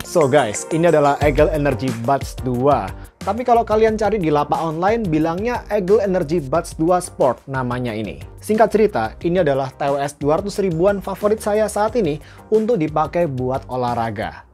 So guys, ini adalah Eagle Energy Buds 2. Tapi kalau kalian cari di lapak online, bilangnya Eagle Energy Buds 2 Sport namanya ini. Singkat cerita, ini adalah TWS 200 ribuan favorit saya saat ini untuk dipakai buat olahraga.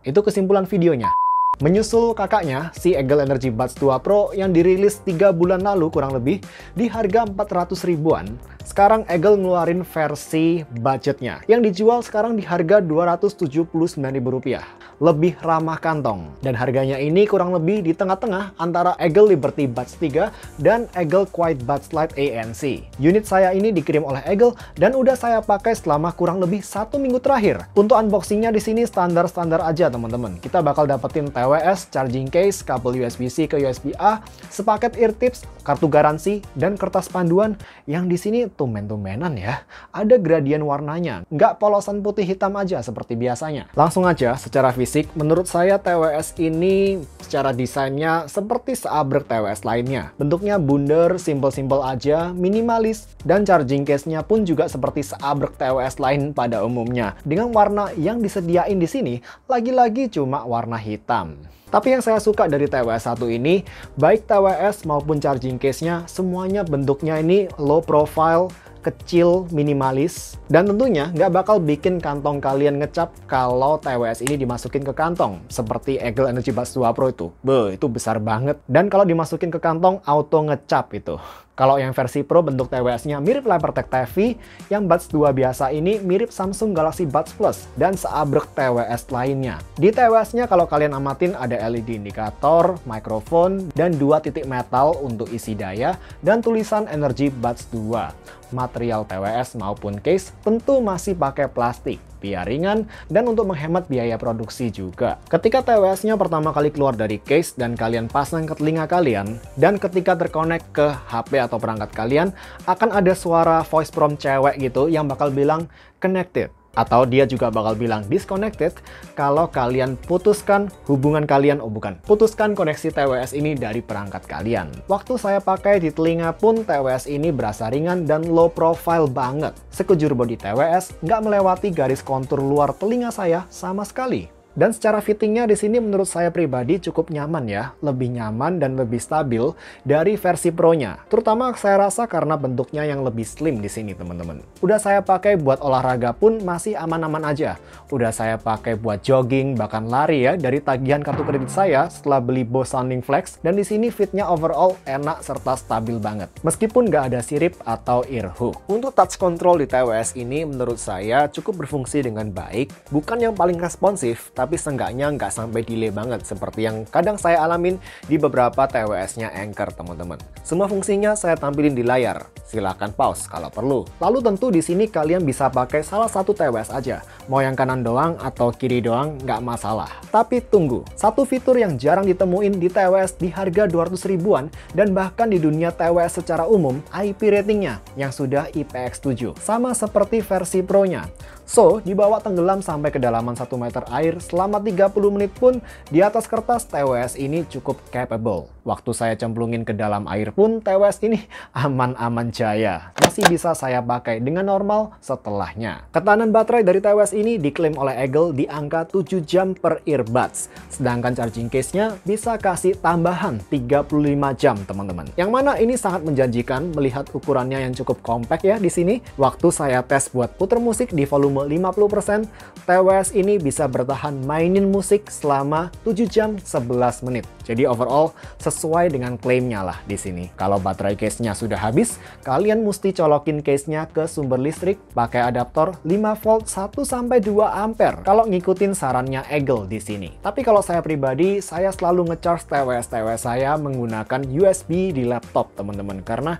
Itu kesimpulan videonya. Menyusul kakaknya, si Eagle Energy Buds 2 Pro yang dirilis 3 bulan lalu kurang lebih di harga 400 ribuan. Sekarang Eagle ngeluarin versi budgetnya yang dijual sekarang di harga Rp279.000. Lebih ramah kantong. Dan harganya ini kurang lebih di tengah-tengah antara Eagle Liberty Buds 3 dan Eagle Quiet Buds Lite ANC. Unit saya ini dikirim oleh Eagle dan udah saya pakai selama kurang lebih 1 minggu terakhir. Untuk unboxingnya di sini standar-standar aja teman-teman. Kita bakal dapetin TWS, charging case, kabel USB-C ke USB-A, sepaket ear tips, kartu garansi, dan kertas panduan yang di sini tumben-tumbenan ya. Ada gradien warnanya, nggak polosan putih hitam aja seperti biasanya. Langsung aja, secara fisik, menurut saya TWS ini secara desainnya seperti seabrek TWS lainnya. Bentuknya bundar, simple-simple aja, minimalis, dan charging case-nya pun juga seperti seabrek TWS lain pada umumnya. Dengan warna yang disediain di sini, lagi-lagi cuma warna hitam. Tapi yang saya suka dari TWS 1 ini, baik TWS maupun charging case-nya, semuanya bentuknya ini low profile, kecil, minimalis, dan tentunya nggak bakal bikin kantong kalian ngecap kalau TWS ini dimasukin ke kantong, seperti Eagle Energy Buds 2 Pro itu. Itu besar banget. Dan kalau dimasukin ke kantong, auto ngecap itu. Kalau yang versi Pro bentuk TWS-nya mirip Levertech TV, yang Buds 2 biasa ini mirip Samsung Galaxy Buds Plus dan seabrek TWS lainnya. Di TWS-nya kalau kalian amatin ada LED indikator, mikrofon, dan 2 titik metal untuk isi daya, dan tulisan Energy Buds 2. Material TWS maupun case tentu masih pakai plastik, biar ringan dan untuk menghemat biaya produksi juga. Ketika TWS-nya pertama kali keluar dari case dan kalian pasang ke telinga kalian, dan ketika terkonek ke HP atau perangkat kalian, akan ada suara voice prompt cewek gitu yang bakal bilang connected. Atau dia juga bakal bilang disconnected kalau kalian putuskan hubungan kalian, putuskan koneksi TWS ini dari perangkat kalian. Waktu saya pakai di telinga pun TWS ini berasa ringan dan low profile banget. Sekujur bodi TWS nggak melewati garis kontur luar telinga saya sama sekali. Dan secara fittingnya di sini menurut saya pribadi cukup nyaman ya, lebih nyaman dan lebih stabil dari versi Pro-nya. Terutama saya rasa karena bentuknya yang lebih slim di sini teman-teman. Udah saya pakai buat olahraga pun masih aman-aman aja. Udah saya pakai buat jogging bahkan lari ya dari tagihan kartu kredit saya setelah beli Bose Sounding Flex. Dan di sini fitnya overall enak serta stabil banget. Meskipun nggak ada sirip atau ear hook. Untuk touch control di TWS ini menurut saya cukup berfungsi dengan baik. Bukan yang paling responsif, tapi seenggaknya nggak sampai delay banget seperti yang kadang saya alamin di beberapa TWS-nya Anker teman-teman. Semua fungsinya saya tampilin di layar. Silahkan pause kalau perlu. Lalu tentu di sini kalian bisa pakai salah satu TWS aja. Mau yang kanan doang atau kiri doang nggak masalah. Tapi tunggu, satu fitur yang jarang ditemuin di TWS di harga 200 ribuan dan bahkan di dunia TWS secara umum, IP ratingnya yang sudah IPX7. Sama seperti versi Pro-nya. So, dibawa tenggelam sampai kedalaman 1 meter air selama 30 menit pun di atas kertas TWS ini cukup capable. Waktu saya cemplungin ke dalam air pun TWS ini aman-aman jaya. Masih bisa saya pakai dengan normal setelahnya. Ketahanan baterai dari TWS ini diklaim oleh Eagle di angka 7 jam per earbuds. Sedangkan charging case-nya bisa kasih tambahan 35 jam teman-teman. Yang mana ini sangat menjanjikan melihat ukurannya yang cukup compact ya di sini. Waktu saya tes buat puter musik di volume 50%, TWS ini bisa bertahan mainin musik selama 7 jam 11 menit. Jadi overall sesuai dengan klaimnya lah di sini. Kalau baterai case-nya sudah habis, kalian mesti colokin case-nya ke sumber listrik pakai adaptor 5 volt 1-2 ampere. Kalau ngikutin sarannya Eagle di sini. Tapi kalau saya pribadi, saya selalu ngecharge TWS saya menggunakan USB di laptop teman-teman, karena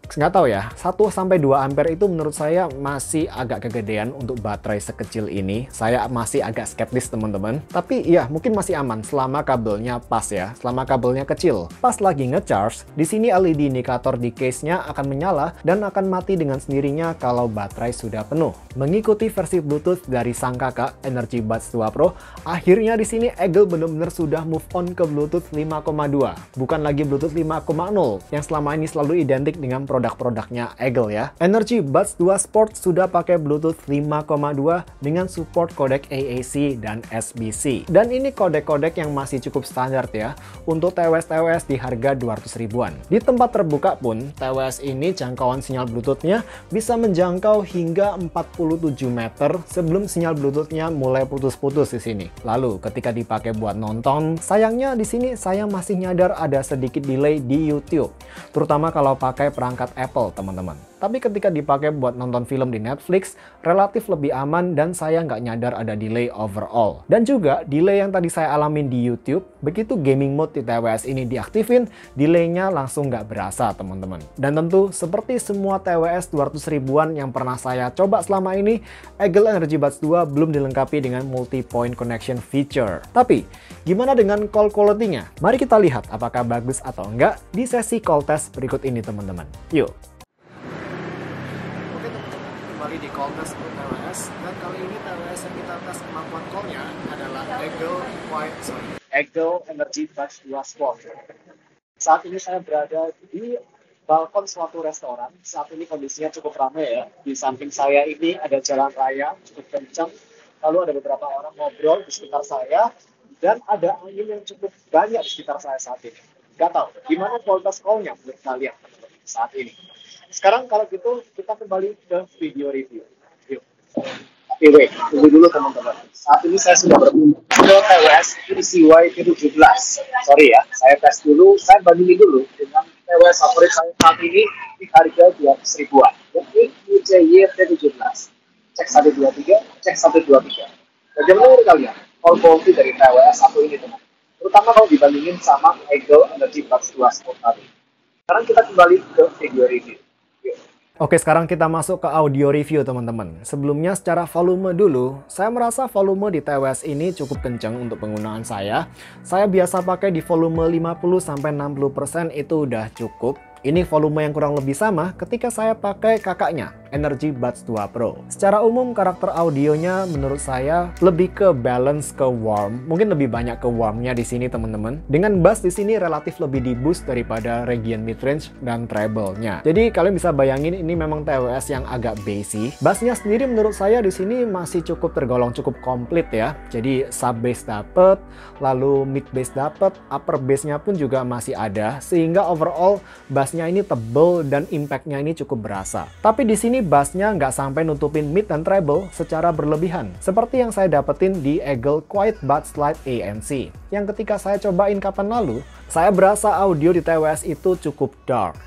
nggak tahu ya, 1-2 ampere itu menurut saya masih agak kegedean untuk baterai sekecil ini. Saya masih agak skeptis teman-teman. Tapi ya mungkin masih aman selama kabelnya pas ya, selama kabelnya kecil. Pas lagi ngecharge, di sini LED indikator di case-nya akan menyala dan akan mati dengan sendirinya kalau baterai sudah penuh. Mengikuti versi Bluetooth dari sang kakak Energy Buds 2 Pro, akhirnya di sini Eagle benar-benar sudah move on ke Bluetooth 5,2, bukan lagi Bluetooth 5,0 yang selama ini selalu identik dengan produk-produknya Eagle ya. Energy Buds 2 Sport sudah pakai Bluetooth 5,2 dengan support kodek AAC dan SBC. Dan ini kodek-kodek yang masih cukup standar ya untuk TWS-TWS di harga 200 ribuan. Di tempat terbuka pun, TWS ini jangkauan sinyal Bluetooth-nya bisa menjangkau hingga 47 meter sebelum sinyal Bluetooth-nya mulai putus-putus di sini. Lalu ketika dipakai buat nonton, sayangnya di sini saya masih nyadar ada sedikit delay di YouTube, terutama kalau pakai perangkat Apple, teman-teman. Tapi ketika dipakai buat nonton film di Netflix, relatif lebih aman dan saya nggak nyadar ada delay overall. Dan juga delay yang tadi saya alamin di YouTube, begitu gaming mode di TWS ini diaktifin, delaynya langsung nggak berasa, teman-teman. Dan tentu seperti semua TWS 200 ribuan yang pernah saya coba selama ini, Eagle Energy Buds 2 belum dilengkapi dengan multi-point connection feature. Tapi, gimana dengan call quality-nya? Mari kita lihat apakah bagus atau enggak di sesi call test berikut ini, teman-teman. Yuk! Kembali di call test untuk TWS, dan kali ini TWS yang kita tes kemampuan call-nya adalah Eagle Energy Buds 2 Sport. Saat ini saya berada di balkon suatu restoran. Saat ini kondisinya cukup ramai ya. Di samping saya ini ada jalan raya cukup kencang, lalu ada beberapa orang ngobrol di sekitar saya, dan ada angin yang cukup banyak di sekitar saya saat ini. Gak tahu gimana kualitas call-nya menurut kalian saat ini. Sekarang kalau gitu kita kembali ke video review. Yuk. Tapi wait, tunggu dulu teman-teman. Saat ini saya sudah berpindah ke TWS ECY 17. Sorry ya, saya tes dulu, saya bandingin dulu dengan TWS favorit saya saat ini di harga 200 ribuan. Yaitu ECY 17. Cek 123, cek 123. Bagaimana menurut kalian call quality dari TWS satu ini, teman? Terutama kalau dibandingin sama Eagle Energy Buds 2 Sport tadi. Sekarang kita kembali ke video review. Oke, sekarang kita masuk ke audio review, teman-teman. Sebelumnya secara volume dulu, saya merasa volume di TWS ini cukup kencang untuk penggunaan saya. Saya biasa pakai di volume 50-60% itu udah cukup. Ini volume yang kurang lebih sama ketika saya pakai kakaknya, Energy Buds 2 Pro. Secara umum karakter audionya menurut saya lebih ke balance ke warm, mungkin lebih banyak ke warmnya di sini, teman-teman. Dengan bass di sini relatif lebih di boost daripada region midrange dan treble-nya. Jadi kalian bisa bayangin ini memang TWS yang agak bassy. Bassnya sendiri menurut saya di sini masih cukup tergolong cukup komplit ya. Jadi sub bass dapet, lalu mid bass dapet, upper bass-nya pun juga masih ada, sehingga overall bassnya ini tebel dan impact-nya ini cukup berasa. Tapi di sini bassnya nggak sampai nutupin mid dan treble secara berlebihan, seperti yang saya dapetin di Eagle Quiet Buds Lite ANC. Yang ketika saya cobain kapan lalu, saya berasa audio di TWS itu cukup dark.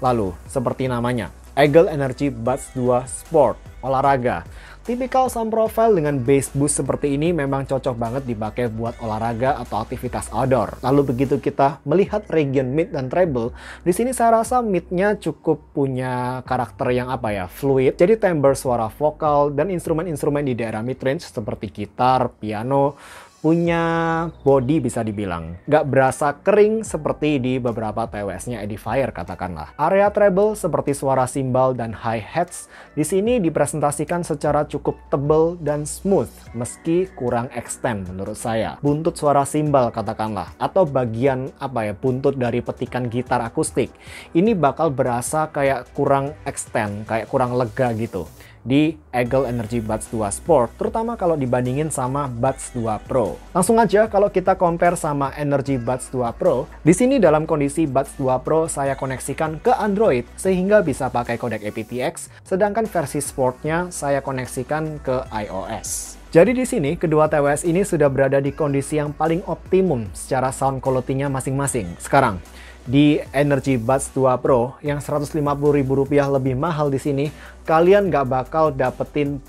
Lalu, seperti namanya, Eagle Energy Buds 2 Sport, olahraga. Tipikal sound profile dengan bass boost seperti ini memang cocok banget dipakai buat olahraga atau aktivitas outdoor. Lalu begitu kita melihat region mid dan treble, di sini saya rasa midnya cukup punya karakter yang fluid. Jadi timbre suara vokal dan instrumen-instrumen di daerah midrange seperti gitar, piano, punya body bisa dibilang. Nggak berasa kering seperti di beberapa TWS-nya Edifier katakanlah. Area treble seperti suara cymbal dan hi-hats di sini dipresentasikan secara cukup tebal dan smooth meski kurang extend menurut saya. Buntut suara cymbal katakanlah atau bagian buntut dari petikan gitar akustik ini bakal berasa kayak kurang extend, kayak kurang lega gitu di Eagle Energy Buds 2 Sport, terutama kalau dibandingin sama Buds 2 Pro. Langsung aja kalau kita compare sama Energy Buds 2 Pro, di sini dalam kondisi Buds 2 Pro saya koneksikan ke Android sehingga bisa pakai kodek aptX, sedangkan versi Sportnya saya koneksikan ke iOS. Jadi di sini kedua TWS ini sudah berada di kondisi yang paling optimum secara sound quality-nya masing-masing. Sekarang di Energy Buds 2 Pro yang Rp150.000 lebih mahal di sini, kalian nggak bakal dapetin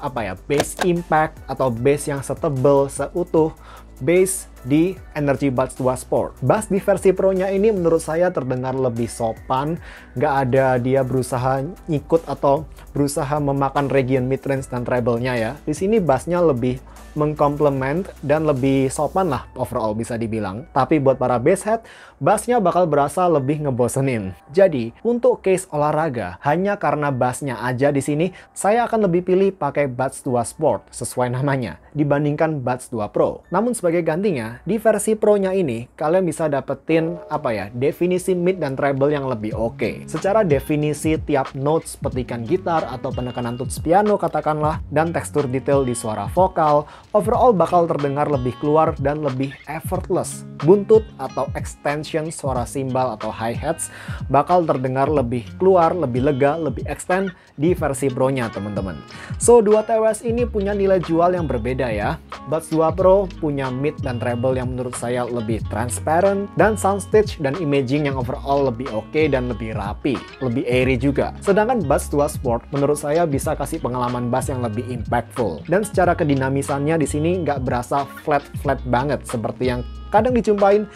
bass impact atau bass yang setebel, seutuh bass di Energy Buds 2 Sport. Bass di versi Pro-nya ini menurut saya terdengar lebih sopan, nggak ada dia berusaha nyikut atau berusaha memakan region midrange dan treble-nya ya. Di sini bassnya lebih mengkomplement dan lebih sopan lah overall bisa dibilang. Tapi buat para basshead, bassnya bakal berasa lebih ngebosenin. Jadi, untuk case olahraga, hanya karena bassnya aja di sini, saya akan lebih pilih pakai Buds 2 Sport sesuai namanya dibandingkan Buds 2 Pro. Namun sebagai gantinya, di versi Pro-nya ini kalian bisa dapetin definisi mid dan treble yang lebih oke. Secara definisi tiap notes petikan gitar atau penekanan tuts piano katakanlah, dan tekstur detail di suara vokal, overall bakal terdengar lebih keluar dan lebih effortless. Buntut atau extension suara cymbal atau hi-hats bakal terdengar lebih keluar, lebih lega, lebih extend di versi Pro-nya teman-teman. So, dua TWS ini punya nilai jual yang berbeda ya. Buds 2 Pro punya mid dan treble yang menurut saya lebih transparent, dan soundstage dan imaging yang overall lebih oke dan lebih rapi, lebih airy juga. Sedangkan Buds 2 Sport menurut saya bisa kasih pengalaman bass yang lebih impactful. Dan secara kedinamisannya di sini nggak berasa flat banget seperti yang kadang dijumpain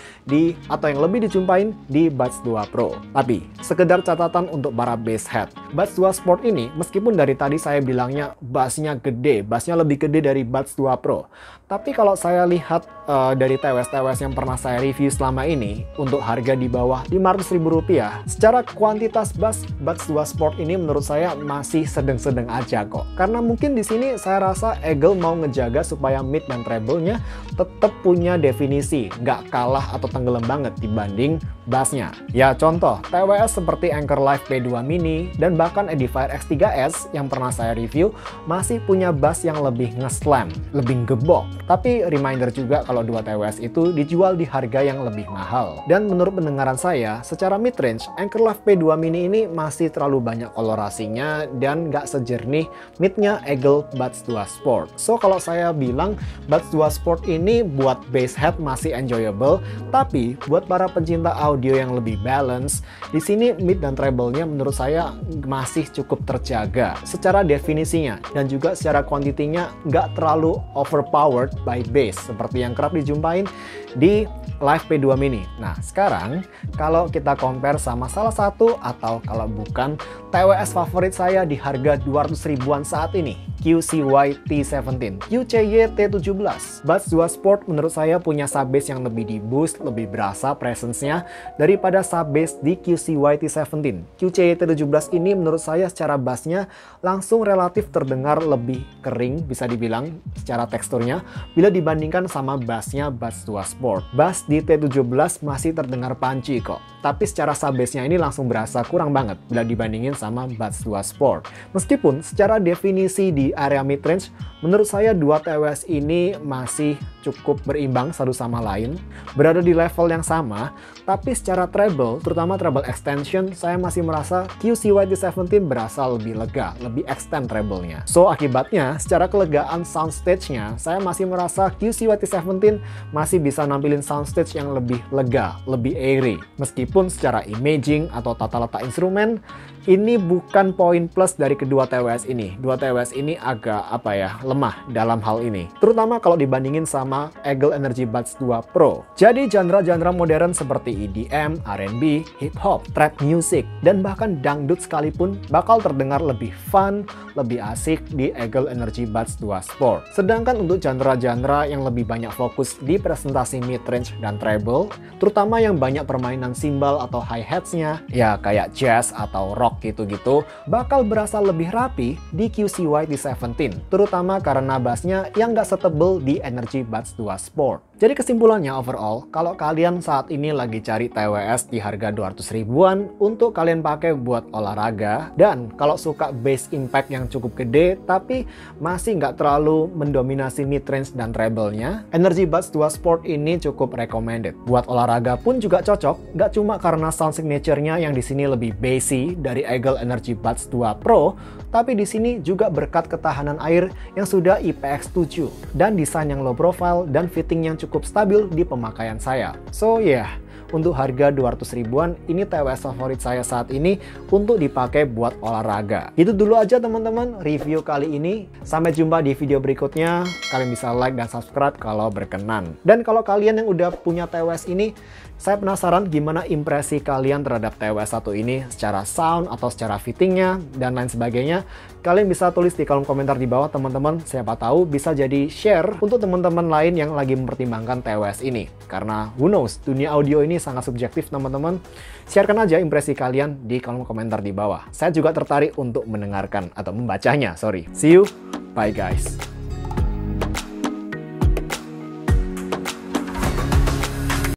atau yang lebih dijumpain di Buds 2 Pro. Tapi, sekedar catatan untuk para basshead. Buds 2 Sport ini, meskipun dari tadi saya bilangnya bassnya gede, bassnya lebih gede dari Buds 2 Pro. Tapi kalau saya lihat dari TWS-TWS yang pernah saya review selama ini, untuk harga di bawah Rp500.000, secara kuantitas bass, Buds 2 Sport ini menurut saya masih sedang-sedang aja kok. Karena mungkin di sini saya rasa Eagle mau ngejaga supaya mid dan treble-nya tetap punya definisi, nggak kalah atau tenggelam banget dibanding bassnya. Ya contoh, TWS seperti Anchor Live P2 Mini dan bahkan Edifier X3S yang pernah saya review masih punya bass yang lebih nge-slam, lebih gebok. Tapi reminder juga kalau dua TWS itu dijual di harga yang lebih mahal. Dan menurut pendengaran saya, secara mid-range, Anchor Live P2 Mini ini masih terlalu banyak kolorasinya dan nggak sejernih midnya Eagle Buds 2 Sport. So kalau saya bilang Buds 2 Sport ini buat basshead masih enjoyable, tapi buat para pencinta audio yang lebih balance, di sini mid dan treble-nya menurut saya masih cukup terjaga secara definisinya, dan juga secara quantity-nya nggak terlalu overpowered by bass seperti yang kerap dijumpain di Live P2 Mini. Nah sekarang kalau kita compare sama salah satu atau kalau bukan TWS favorit saya di harga 200 ribuan saat ini, QCY T17, QCY T17. Buds 2 Sport menurut saya punya sub-bass yang lebih di-boost, lebih berasa presence-nya daripada sub-bass di QCY T17. QCY T17 ini menurut saya secara bass-nya langsung relatif terdengar lebih kering, bisa dibilang secara teksturnya, bila dibandingkan sama bass-nya Buds 2 Sport. Bass di T17 masih terdengar punchy kok, tapi secara sub-bass-nya ini langsung berasa kurang banget bila dibandingin sama Buds 2 Sport. Meskipun secara definisi di area mid-range, menurut saya dua TWS ini masih cukup berimbang satu sama lain, berada di level yang sama, tapi secara treble, terutama treble extension, saya masih merasa QCY T17 berasa lebih lega, lebih extend treble-nya. So, akibatnya, secara kelegaan soundstage-nya, saya masih merasa QCY T17 masih bisa nampilin soundstage yang lebih lega, lebih airy. Meskipun secara imaging atau tata letak instrumen, ini bukan poin plus dari kedua TWS ini. Dua TWS ini agak lemah dalam hal ini, terutama kalau dibandingin sama Eagle Energy Buds 2 Pro. Jadi genre-genre modern seperti EDM, R&B, hip hop, trap music, dan bahkan dangdut sekalipun bakal terdengar lebih fun, lebih asik di Eagle Energy Buds 2 Sport. Sedangkan untuk genre-genre yang lebih banyak fokus di presentasi mid-range dan treble, terutama yang banyak permainan cymbal atau hi-hats-nya, ya kayak jazz atau rock gitu-gitu, bakal berasa lebih rapi di QCY T17, terutama karena bassnya yang nggak setebel di Energy Buds 2 Sport. Jadi kesimpulannya overall, kalau kalian saat ini lagi cari TWS di harga 200 ribuan untuk kalian pakai buat olahraga, dan kalau suka bass impact yang cukup gede tapi masih nggak terlalu mendominasi mid-range dan treble-nya, Energy Buds 2 Sport ini cukup recommended. Buat olahraga pun juga cocok, nggak cuma karena sound signature-nya yang di sini lebih bassy dari Eagle Energy Buds 2 Pro, tapi di sini juga berkat ketahanan air yang sudah IPX7 dan desain yang low profile dan fitting yang cukup stabil di pemakaian saya. So yeah, untuk harga 200 ribuan, ini TWS favorit saya saat ini untuk dipakai buat olahraga. Itu dulu aja teman-teman review kali ini. Sampai jumpa di video berikutnya. Kalian bisa like dan subscribe kalau berkenan. Dan kalau kalian yang udah punya TWS ini, Saya penasaran gimana impresi kalian terhadap TWS 1 ini secara sound atau secara fittingnya dan lain sebagainya. Kalian bisa tulis di kolom komentar di bawah teman-teman, siapa tahu bisa jadi share untuk teman-teman lain yang lagi mempertimbangkan TWS ini. Karena who knows, dunia audio ini sangat subjektif teman-teman. Sharekan aja impresi kalian di kolom komentar di bawah. Saya juga tertarik untuk mendengarkan atau membacanya, sorry. See you, bye guys.